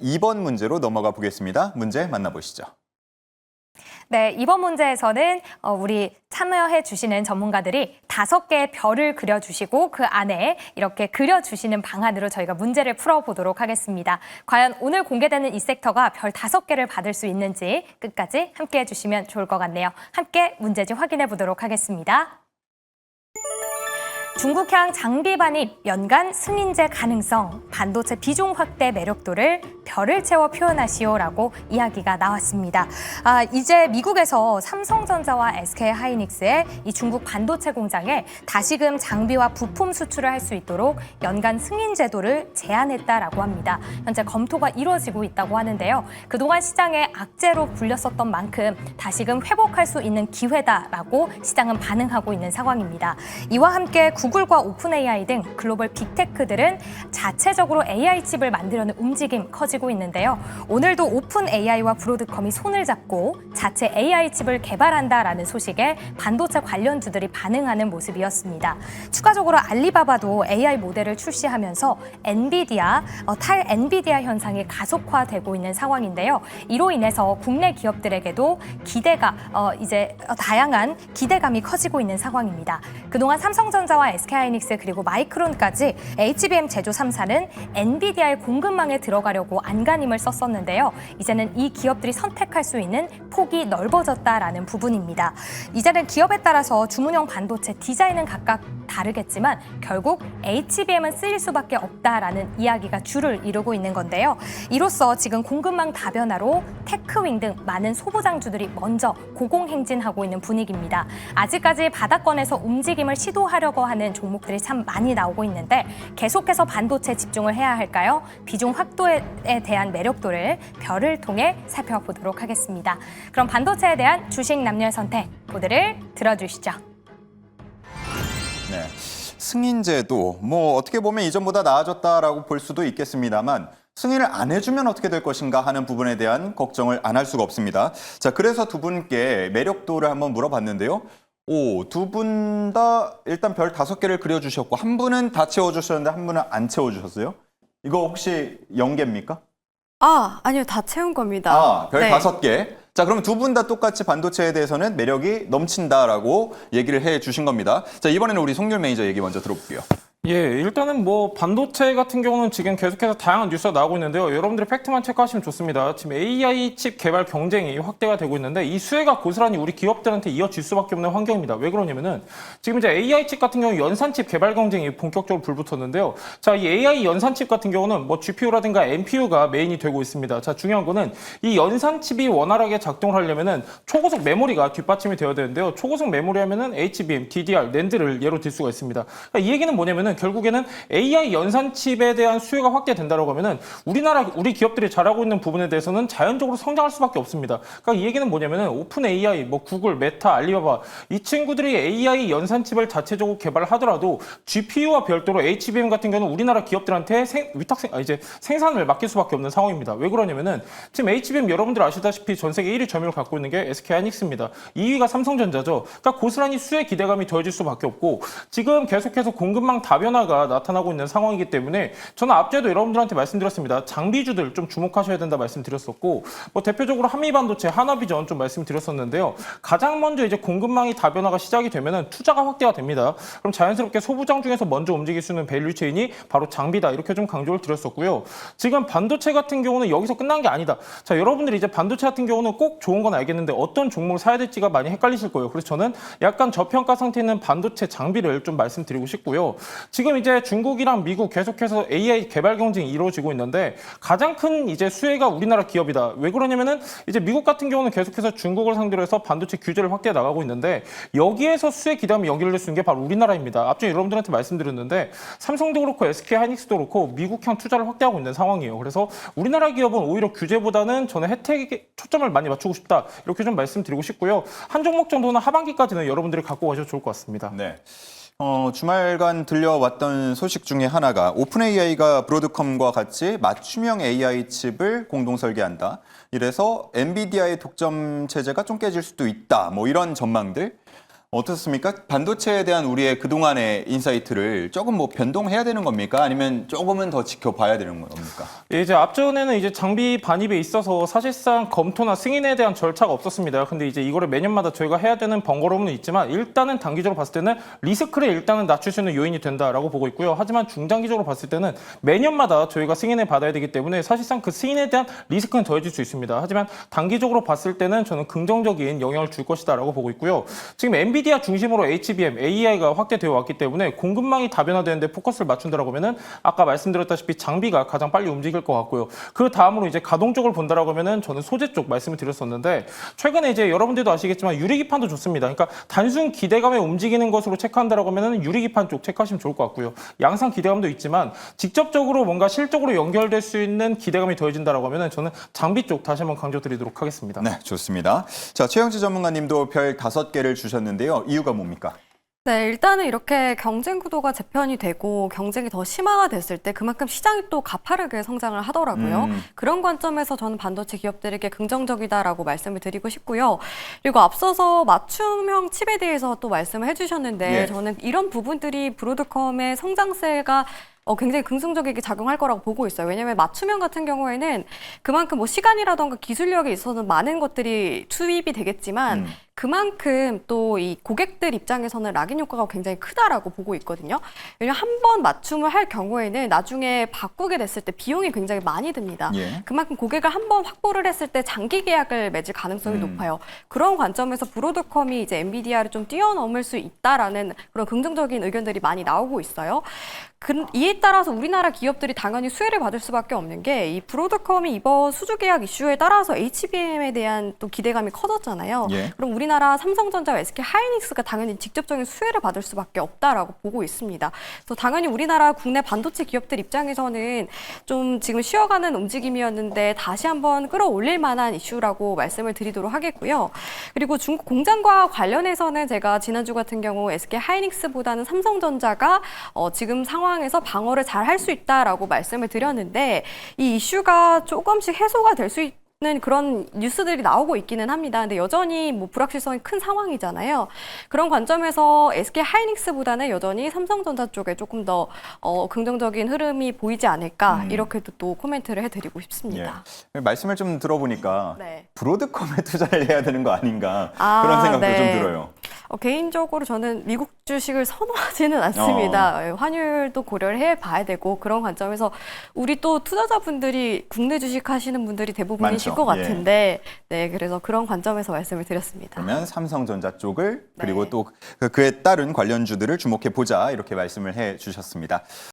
2번 문제로 넘어가 보겠습니다. 문제 만나보시죠. 네, 이번 문제에서는 우리 참여해 주시는 전문가들이 5개의 별을 그려주시고 그 안에 이렇게 그려주시는 방안으로 저희가 문제를 풀어보도록 하겠습니다. 과연 오늘 공개되는 이 섹터가 별 5개를 받을 수 있는지 끝까지 함께해 주시면 좋을 것 같네요. 함께 문제지 확인해 보도록 하겠습니다. 중국향 장비 반입, 연간 승인제 가능성, 반도체 비중 확대 매력도를 별을 채워 표현하시오라고 이야기가 나왔습니다. 이제 미국에서 삼성전자와 SK하이닉스의 이 중국 반도체 공장에 다시금 장비와 부품 수출을 할 수 있도록 연간 승인 제도를 제안했다라고 합니다. 현재 검토가 이루어지고 있다고 하는데요. 그동안 시장에 악재로 불렸었던 만큼 다시금 회복할 수 있는 기회다라고 시장은 반응하고 있는 상황입니다. 이와 함께 구글과 오픈 AI 등 글로벌 빅테크들은 자체적으로 AI 칩을 만들려는 움직임 커지고 있는데요. 오늘도 오픈 AI와 브로드컴이 손을 잡고 자체 AI 칩을 개발한다라는 소식에 반도체 관련주들이 반응하는 모습이었습니다. 추가적으로 알리바바도 AI 모델을 출시하면서 탈 엔비디아 현상이 가속화되고 있는 상황인데요. 이로 인해서 국내 기업들에게도 다양한 기대감이 커지고 있는 상황입니다. 그동안 삼성전자와 SK하이닉스 그리고 마이크론까지 HBM 제조 3사는 엔비디아의 공급망에 들어가려고 안간힘을 썼었는데요. 이제는 이 기업들이 선택할 수 있는 폭이 넓어졌다라는 부분입니다. 이제는 기업에 따라서 주문형 반도체 디자인은 각각 다르겠지만 결국 HBM은 쓰일 수밖에 없다라는 이야기가 주를 이루고 있는 건데요. 이로써 지금 공급망 다변화로 테크윙 등 많은 소부장주들이 먼저 고공행진하고 있는 분위기입니다. 아직까지 바닥권에서 움직임을 시도하려고 하는 종목들이 참 많이 나오고 있는데 계속해서 반도체 집중을 해야 할까요? 비중 확대에 대한 매력도를 별을 통해 살펴보도록 하겠습니다. 그럼 반도체에 대한 주식 남녀의 선택 보드를 들어주시죠. 네, 승인제도 어떻게 보면 이전보다 나아졌다라고 볼 수도 있겠습니다만 승인을 안 해주면 어떻게 될 것인가 하는 부분에 대한 걱정을 안 할 수가 없습니다. 자, 그래서 두 분께 매력도를 한번 물어봤는데요. 두 분 다 일단 별 5개를 그려주셨고 한 분은 다 채워주셨는데 한 분은 안 채워주셨어요? 이거 혹시 연계입니까? 아니요. 다 채운 겁니다. 별 네. 5개. 자, 그럼 두 분 다 똑같이 반도체에 대해서는 매력이 넘친다라고 얘기를 해 주신 겁니다. 자, 이번에는 우리 송률 매니저 얘기 먼저 들어볼게요. 예, 일단은 반도체 같은 경우는 지금 계속해서 다양한 뉴스가 나오고 있는데요. 여러분들이 팩트만 체크하시면 좋습니다. 지금 AI 칩 개발 경쟁이 확대가 되고 있는데 이 수혜가 고스란히 우리 기업들한테 이어질 수밖에 없는 환경입니다. 왜 그러냐면은 지금 이제 AI 칩 같은 경우 연산칩 개발 경쟁이 본격적으로 불붙었는데요. 자, 이 AI 연산칩 같은 경우는 GPU라든가 NPU가 메인이 되고 있습니다. 자, 중요한 거는 이 연산칩이 원활하게 작동을 하려면은 초고속 메모리가 뒷받침이 되어야 되는데요. 초고속 메모리 하면은 HBM, DDR, 낸드를 예로 들 수가 있습니다. 그러니까 이 얘기는 뭐냐면은 결국에는 AI 연산칩에 대한 수요가 확대된다고 하면은 우리 기업들이 잘하고 있는 부분에 대해서는 자연적으로 성장할 수밖에 없습니다. 그러니까 이 얘기는 뭐냐면은 오픈 AI, 구글, 메타, 알리바바 이 친구들이 AI 연산칩을 자체적으로 개발을 하더라도 GPU와 별도로 HBM 같은 경우는 우리나라 기업들한테 생산을 맡길 수밖에 없는 상황입니다. 왜 그러냐면은 지금 HBM 여러분들 아시다시피 전 세계 1위 점유율을 갖고 있는 게 SK하이닉스입니다. 2위가 삼성전자죠. 그러니까 고스란히 수혜 기대감이 더해질 수밖에 없고 지금 계속해서 공급망 다변화가 나타나고 있는 상황이기 때문에 저는 앞전에도 여러분들한테 말씀드렸습니다. 장비주들 좀 주목하셔야 된다 말씀드렸었고 대표적으로 한미반도체, 한화비전 좀 말씀드렸었는데요. 가장 먼저 이제 공급망이 다변화가 시작이 되면은 투자가 확대가 됩니다. 그럼 자연스럽게 소부장 중에서 먼저 움직일 수 있는 밸류체인이 바로 장비다 이렇게 좀 강조를 드렸었고요. 지금 반도체 같은 경우는 여기서 끝난 게 아니다. 자, 여러분들이 이제 반도체 같은 경우는 꼭 좋은 건 알겠는데 어떤 종목을 사야 될지가 많이 헷갈리실 거예요. 그래서 저는 약간 저평가 상태에 있는 반도체 장비를 좀 말씀드리고 싶고요. 지금 이제 중국이랑 미국 계속해서 AI 개발 경쟁이 이루어지고 있는데 가장 큰 이제 수혜가 우리나라 기업이다. 왜 그러냐면은 이제 미국 같은 경우는 계속해서 중국을 상대로 해서 반도체 규제를 확대해 나가고 있는데 여기에서 수혜 기대감이 연결될 수 있는 게 바로 우리나라입니다. 앞전에 여러분들한테 말씀드렸는데 삼성도 그렇고 SK하이닉스도 그렇고 미국향 투자를 확대하고 있는 상황이에요. 그래서 우리나라 기업은 오히려 규제보다는 저는 혜택에 초점을 많이 맞추고 싶다. 이렇게 좀 말씀드리고 싶고요. 한 종목 정도는 하반기까지는 여러분들이 갖고 가셔도 좋을 것 같습니다. 네. 주말간 들려왔던 소식 중에 하나가 오픈 AI가 브로드컴과 같이 맞춤형 AI 칩을 공동 설계한다. 이래서 엔비디아의 독점 체제가 좀 깨질 수도 있다. 이런 전망들. 어떻습니까? 반도체에 대한 우리의 그동안의 인사이트를 조금 뭐 변동해야 되는 겁니까? 아니면 조금은 더 지켜봐야 되는 겁니까? 이제 앞전에는 이제 장비 반입에 있어서 사실상 검토나 승인에 대한 절차가 없었습니다. 근데 이제 이거를 매년마다 저희가 해야 되는 번거로움은 있지만 일단은 단기적으로 봤을 때는 리스크를 일단은 낮출 수 있는 요인이 된다라고 보고 있고요. 하지만 중장기적으로 봤을 때는 매년마다 저희가 승인을 받아야 되기 때문에 사실상 그 승인에 대한 리스크는 더해질 수 있습니다. 하지만 단기적으로 봤을 때는 저는 긍정적인 영향을 줄 것이다라고 보고 있고요. 지금 엔비디아 중심으로 HBM, AI가 확대되어 왔기 때문에 공급망이 다변화되는데 포커스를 맞춘다라고 하면은 아까 말씀드렸다시피 장비가 가장 빨리 움직일 것 같고요. 그 다음으로 이제 가동 쪽을 본다라고 하면은 저는 소재 쪽 말씀을 드렸었는데 최근에 이제 여러분들도 아시겠지만 유리기판도 좋습니다. 그러니까 단순 기대감에 움직이는 것으로 체크한다라고 하면은 유리기판 쪽 체크하시면 좋을 것 같고요. 양상 기대감도 있지만 직접적으로 뭔가 실적으로 연결될 수 있는 기대감이 더해진다라고 하면은 저는 장비 쪽 다시 한번 강조드리도록 하겠습니다. 네, 좋습니다. 자, 최영지 전문가님도 별 5개를 주셨는데요. 이유가 뭡니까? 네, 일단은 이렇게 경쟁 구도가 재편이 되고 경쟁이 더 심화가 됐을 때 그만큼 시장이 또 가파르게 성장을 하더라고요. 그런 관점에서 저는 반도체 기업들에게 긍정적이다라고 말씀을 드리고 싶고요. 그리고 앞서서 맞춤형 칩에 대해서 또 말씀을 해주셨는데 예. 저는 이런 부분들이 브로드컴의 성장세가 굉장히 긍정적이게 작용할 거라고 보고 있어요. 왜냐하면 맞춤형 같은 경우에는 그만큼 뭐 시간이라던가 기술력에 있어서는 많은 것들이 투입이 되겠지만 그만큼 또 이 고객들 입장에서는 락인 효과가 굉장히 크다라고 보고 있거든요. 왜냐하면 한 번 맞춤을 할 경우에는 나중에 바꾸게 됐을 때 비용이 굉장히 많이 듭니다. 예. 그만큼 고객을 한 번 확보를 했을 때 장기 계약을 맺을 가능성이 높아요. 그런 관점에서 브로드컴이 이제 엔비디아를 좀 뛰어넘을 수 있다라는 그런 긍정적인 의견들이 많이 나오고 있어요. 이에 따라서 우리나라 기업들이 당연히 수혜를 받을 수밖에 없는 게 이 브로드컴이 이번 수주 계약 이슈에 따라서 HBM에 대한 또 기대감이 커졌잖아요. 예. 그럼 우리나라 삼성전자와 SK 하이닉스가 당연히 직접적인 수혜를 받을 수밖에 없다라고 보고 있습니다. 그래서 당연히 우리나라 국내 반도체 기업들 입장에서는 좀 지금 쉬어가는 움직임이었는데 다시 한번 끌어올릴 만한 이슈라고 말씀을 드리도록 하겠고요. 그리고 중국 공장과 관련해서는 제가 지난주 같은 경우 SK 하이닉스보다는 삼성전자가 지금 상황에서 방어를 잘 할 수 있다라고 말씀을 드렸는데 이 이슈가 조금씩 해소가 될 수 있는 그런 뉴스들이 나오고 있기는 합니다. 근데 여전히 뭐 불확실성이 큰 상황이잖아요. 그런 관점에서 SK 하이닉스보다는 여전히 삼성전자 쪽에 조금 더 긍정적인 흐름이 보이지 않을까 이렇게도 또 코멘트를 해드리고 싶습니다. 예. 말씀을 좀 들어보니까 네. 브로드컴에 투자를 해야 되는 거 아닌가 그런 생각도 네. 좀 들어요. 개인적으로 저는 미국 주식을 선호하지는 않습니다. 환율도 고려를 해봐야 되고 그런 관점에서 우리 또 투자자분들이 국내 주식 하시는 분들이 대부분이실 많죠. 것 같은데 네, 그래서 그런 관점에서 말씀을 드렸습니다. 그러면 삼성전자 쪽을 네. 그리고 또 그에 따른 관련주들을 주목해 보자 이렇게 말씀을 해 주셨습니다.